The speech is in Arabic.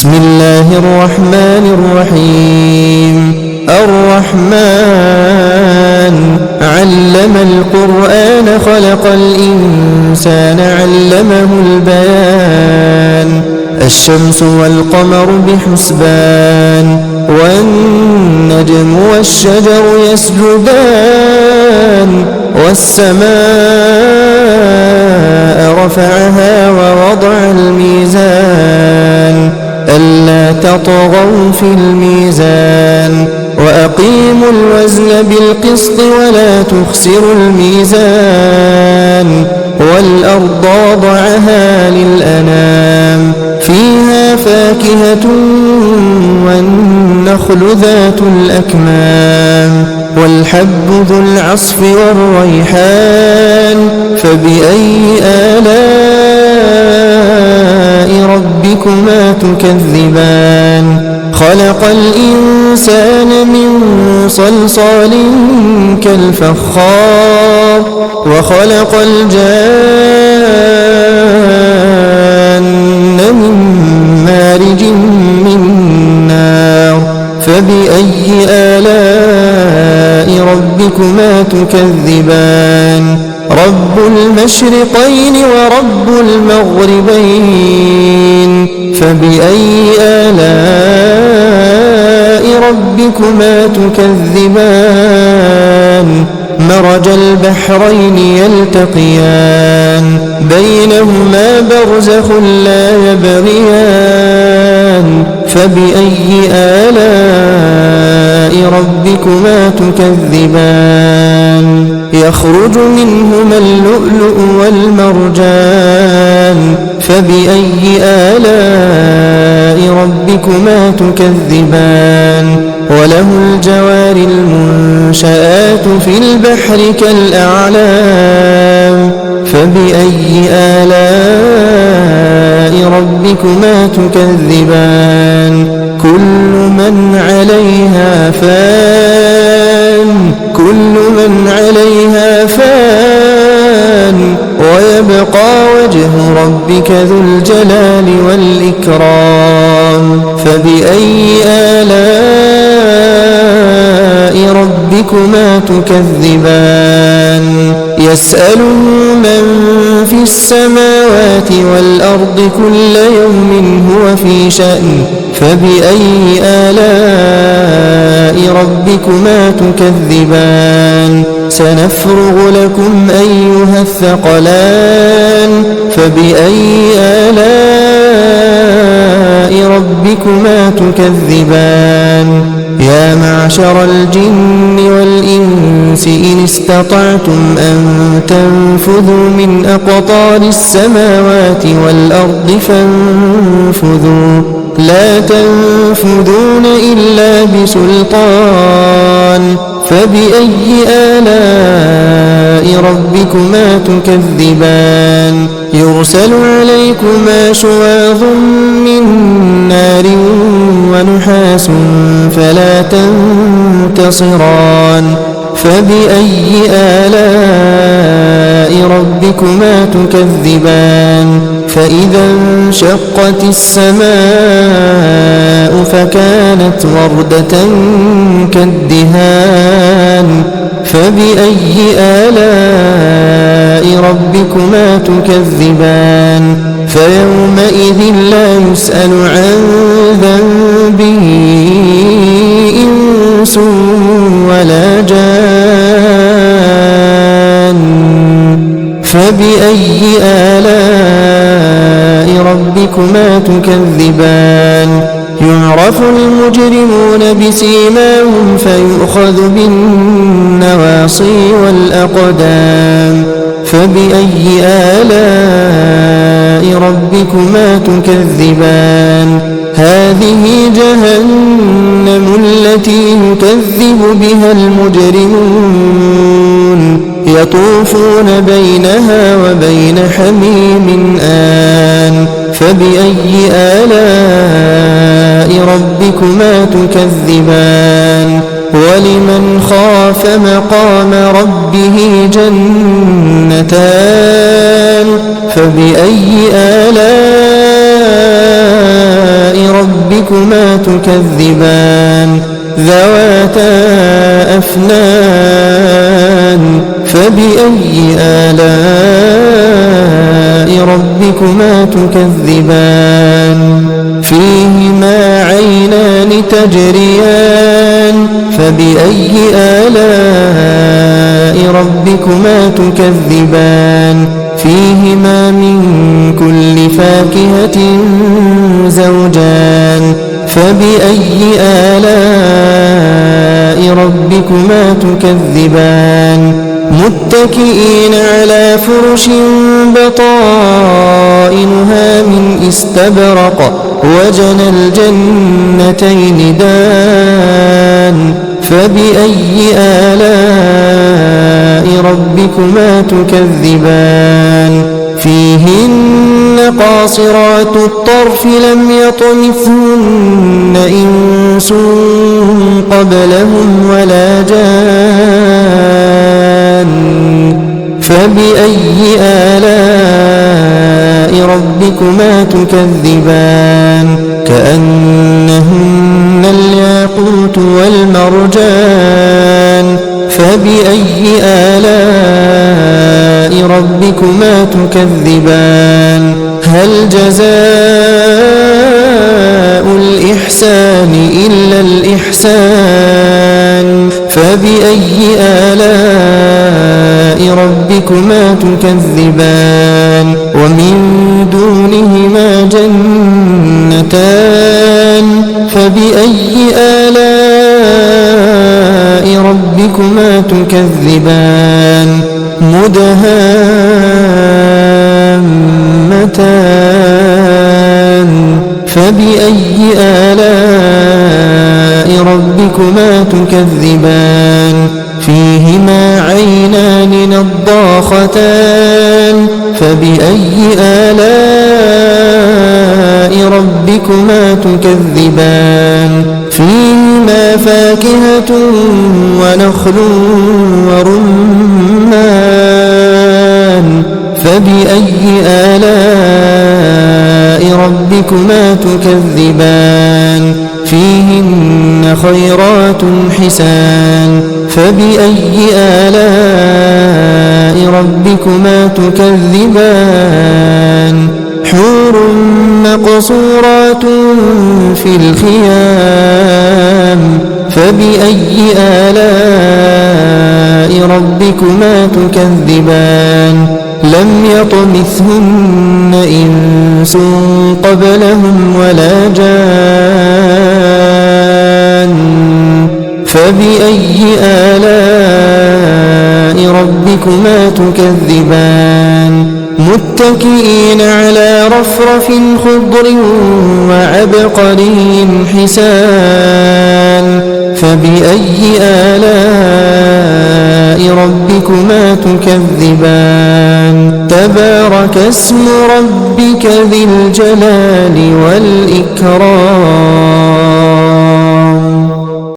بسم الله الرحمن الرحيم. الرحمن علم القرآن خلق الإنسان علمه البيان. الشمس والقمر بحسبان والنجم والشجر يسجدان والسماء رفعها ووضع الميزان ألا تطغوا في الميزان وأقيموا الوزن بالقسط ولا تخسروا الميزان والأرض وضعها للأنام فيها فاكهة والنخل ذات الأكمام والحب ذو العصف والريحان فبأي آلاء ربكما تكذبان. خلق الإنسان من صلصال كالفخار وخلق الجان من مارج من نار فبأي آلاء ربكما تكذبان. رب المشرقين ورب المغربين فبأي آلاء ربكما تكذبان. مرج البحرين يلتقيان بينهما برزخ لا يبغيان فبأي آلاء ربكما تكذبان. يخرج منهما اللؤلؤ والمرجان فبأي آلاء ربكما تكذبان. وله الجوار المنشآت في البحر كالأعلام فبأي آلاء ربكما تكذبان. كل من عليها فان ويبقى وجه ربك ذو الجلال والإكرام فبأي آلاء ربكما تكذبان. يسأله من في السماوات والأرض كل يوم هو في شأن فبأي آلاء ربكما تكذبان. سنفرغ لكم أيها الثقلان فبأي آلاء ربكما تكذبان. يا معشر الجن والإنس إن استطعتم أن تنفذوا من أقطار السماوات والأرض فانفذوا لا تنفذون إلا بسلطان فبأي آلاء ربكما تكذبان. يرسل عليكما شواظ من نار ونحاس فلا تنتصران فبأي آلاء ربكما تكذبان. فإذا انشقت السماء فكانت وردة كالدهان فبأي آلاء ربكما تكذبان. فيومئذ لا يسأل عن ذنبه إنس ولا جان فبأي آلاء ربكما تكذبان. يعرف المجرمون بسيماهم فيؤخذ بالنواصي والأقدام فبأي آلاء ربكما تكذبان. هذه جهنم التي يكذب بها المجرمون يطوفون بينها وبين حميم آن فبأي آلاء ربكما تكذبان. ولمن خاف مقام ربه جنتان فبأي آلاء ربكما تكذبان ذواتا أفنان فبأي آلاء ربكما تكذبان فيهما عينان تجريان فبأي آلاء ربكما تكذبان فيهما من كل فاكهة زوجان فبأي آلاء ربكما تكذبان متكئين على فرش بطائنها من استبرق وجنى الجنتين دان فبأي آلاء ربكما تكذبان فيهن قاصرات الطرف لم يطمثهن إنس قبلهم ولا جان فبأي آلاء ربكما تكذبان كأنهن الياقوت والمرجان فبأي آلاء ربكما تكذبان هل جزاء الإحسان إلا الإحسان فبأي آلاء ربكما تكذبان ومن دونهما جنتان فبأي آلاء ربكما تكذبان مدهامتان فبأي آلاء ربكما تكذبان فيهما عينان نضاختان فبأي آلاء ربكما تكذبان فيهما فاكهة ونخل ورمان فبأي آلاء ربكما تكذبان فيهن خيرات حسان فبأي آلاء ربكما تكذبان حور مقصورات في الخيام فبأي آلاء ربكما تكذبان لم يطمثهن إنس قبلهم ولا جان فبأي آلاء ربكما تكذبان متكئين على رفرف خضر وعبقري حسان فبأي آلاء ربكما تكذبان تبارك اسم ربك ذي الجلال والإكرام